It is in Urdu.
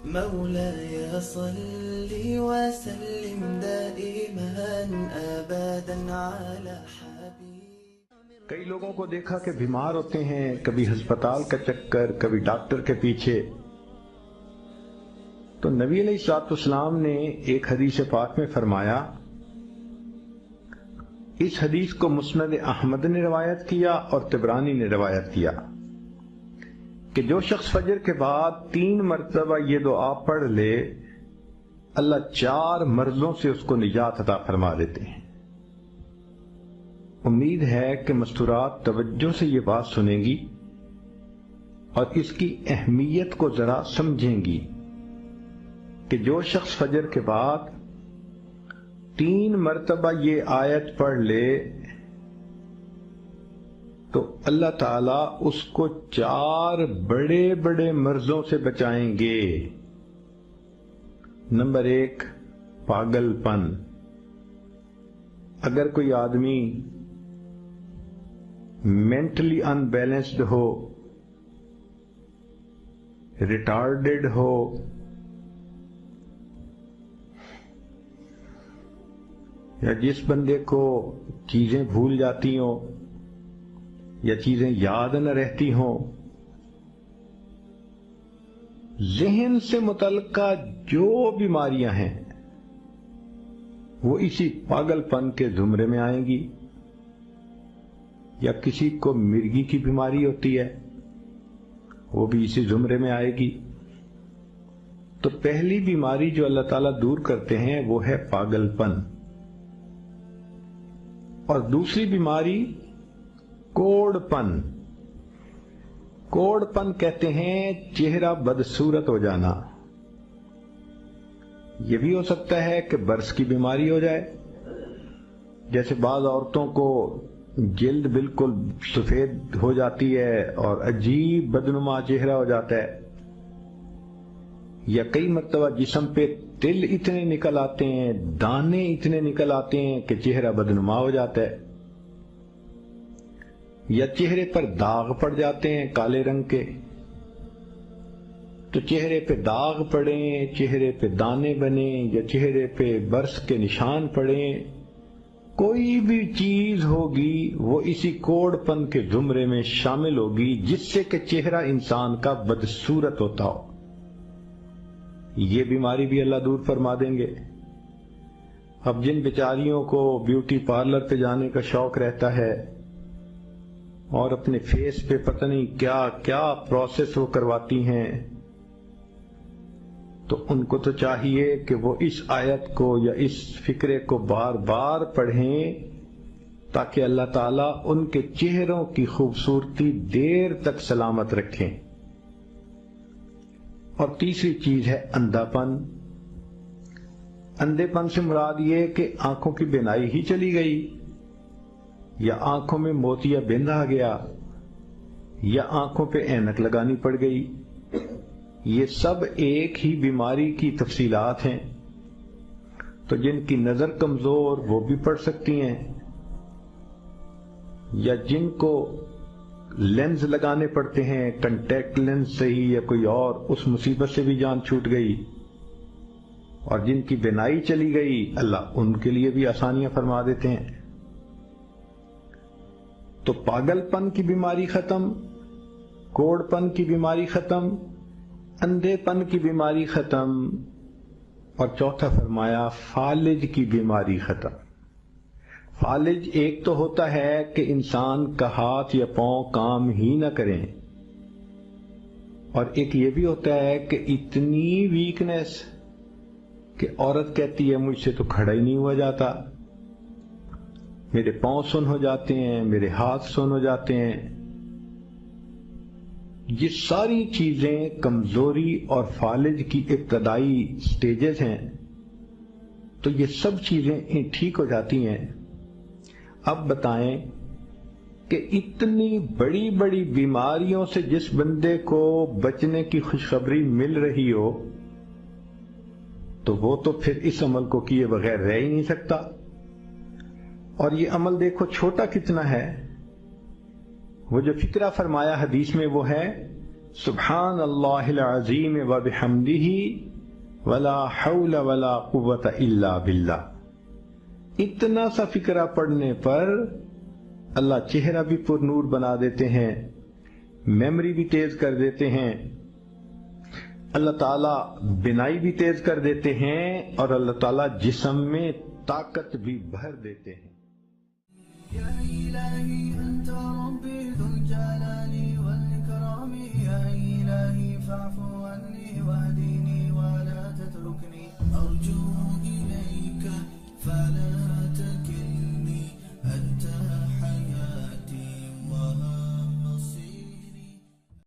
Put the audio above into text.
مولاي صل وسلم دائما ابدا على حبيب. کئی لوگوں کو دیکھا کہ بیمار ہوتے ہیں، کبھی ہسپتال کا چکر، کبھی ڈاکٹر کے پیچھے. تو نبی علیہ الصلوۃ والسلام نے ایک حدیث پاک میں فرمایا، اس حدیث کو مسند احمد نے روایت کیا اور طبرانی نے روایت کیا کہ جو شخص فجر کے بعد 3 مرتبہ یہ دعا پڑھ لے، اللہ 4 مرضوں سے اس کو نجات عطا فرما دیتے ہیں. امید ہے کہ مستورات توجہ سے یہ بات سنیں گی اور اس کی اہمیت کو ذرا سمجھیں گی کہ جو شخص فجر کے بعد 3 مرتبہ یہ آیت پڑھ لے تو اللہ تعالیٰ اس کو 4 بڑے بڑے مرضوں سے بچائیں گے. نمبر 1، پاگل پن. اگر کوئی آدمی مینٹلی ان بیلنسڈ ہو، ریٹارڈڈ ہو، یا جس بندے کو چیزیں بھول جاتی ہوں یا چیزیں یاد نہ رہتی ہوں، ذہن سے متعلقہ جو بیماریاں ہیں وہ اسی پاگل پن کے زمرے میں آئیں گی. یا کسی کو مرگی کی بیماری ہوتی ہے، وہ بھی اسی زمرے میں آئے گی. تو پہلی بیماری جو اللہ تعالیٰ دور کرتے ہیں وہ ہے پاگل پن. اور دوسری بیماری کوڑ پن. کوڑ پن کہتے ہیں چہرہ بدصورت ہو جانا. یہ بھی ہو سکتا ہے کہ برس کی بیماری ہو جائے، جیسے بعض عورتوں کو جلد بالکل سفید ہو جاتی ہے اور عجیب بدنما چہرہ ہو جاتا ہے. یا کئی مرتبہ جسم پہ تل اتنے نکل آتے ہیں، دانے اتنے نکل آتے ہیں کہ چہرہ بدنما ہو جاتا ہے. یا چہرے پر داغ پڑ جاتے ہیں کالے رنگ کے. تو چہرے پہ داغ پڑیں، چہرے پہ دانے بنیں، یا چہرے پہ برس کے نشان پڑیں، کوئی بھی چیز ہوگی وہ اسی کوڑ پن کے زمرے میں شامل ہوگی جس سے کہ چہرہ انسان کا بدصورت ہوتا ہو. یہ بیماری بھی اللہ دور فرما دیں گے. اب جن بیچاریوں کو بیوٹی پارلر پہ جانے کا شوق رہتا ہے اور اپنے فیس پہ پتہ نہیں کیا کیا پروسیس وہ کرواتی ہیں، تو ان کو تو چاہیے کہ وہ اس آیت کو یا اس فکرے کو بار بار پڑھیں تاکہ اللہ تعالیٰ ان کے چہروں کی خوبصورتی دیر تک سلامت رکھیں. اور تیسری چیز ہے اندھا پن. اندھے پن سے مراد یہ کہ آنکھوں کی بینائی ہی چلی گئی، یا آنکھوں میں موتیا بند آ گیا، یا آنکھوں پہ اینک لگانی پڑ گئی. یہ سب ایک ہی بیماری کی تفصیلات ہیں. تو جن کی نظر کمزور وہ بھی پڑھ سکتی ہیں، یا جن کو لینز لگانے پڑتے ہیں، کنٹیکٹ لینز سے ہی یا کوئی اور، اس مصیبت سے بھی جان چھوٹ گئی. اور جن کی بینائی چلی گئی اللہ ان کے لیے بھی آسانیاں فرما دیتے ہیں. تو پاگل پن کی بیماری ختم، کوڑ پن کی بیماری ختم، اندھے پن کی بیماری ختم، اور چوتھا فرمایا فالج کی بیماری ختم. فالج ایک تو ہوتا ہے کہ انسان کا ہاتھ یا پاؤں کام ہی نہ کریں، اور ایک یہ بھی ہوتا ہے کہ اتنی ویکنس کہ عورت کہتی ہے مجھ سے تو کھڑا ہی نہیں ہوا جاتا، میرے پاؤں سن ہو جاتے ہیں، میرے ہاتھ سن ہو جاتے ہیں. یہ ساری چیزیں کمزوری اور فالج کی ابتدائی سٹیجز ہیں. تو یہ سب چیزیں ٹھیک ہو جاتی ہیں. اب بتائیں کہ اتنی بڑی بڑی بیماریوں سے جس بندے کو بچنے کی خوشخبری مل رہی ہو تو وہ تو پھر اس عمل کو کیے بغیر رہ ہی نہیں سکتا. اور یہ عمل دیکھو چھوٹا کتنا ہے. وہ جو فکرہ فرمایا حدیث میں وہ ہے سبحان اللہ العظیم و بحمدہ ولا حول ولا قوت الا باللہ. اتنا سا فقرہ پڑھنے پر اللہ چہرہ بھی پر نور بنا دیتے ہیں، میموری بھی تیز کر دیتے ہیں، اللہ تعالیٰ بینائی بھی تیز کر دیتے ہیں، اور اللہ تعالیٰ جسم میں طاقت بھی بھر دیتے ہیں. يا إلهي أنت ربي ذو الجلال والإكرام، يا إلهي فاعف عني واهدني ولا تتركني، أرجو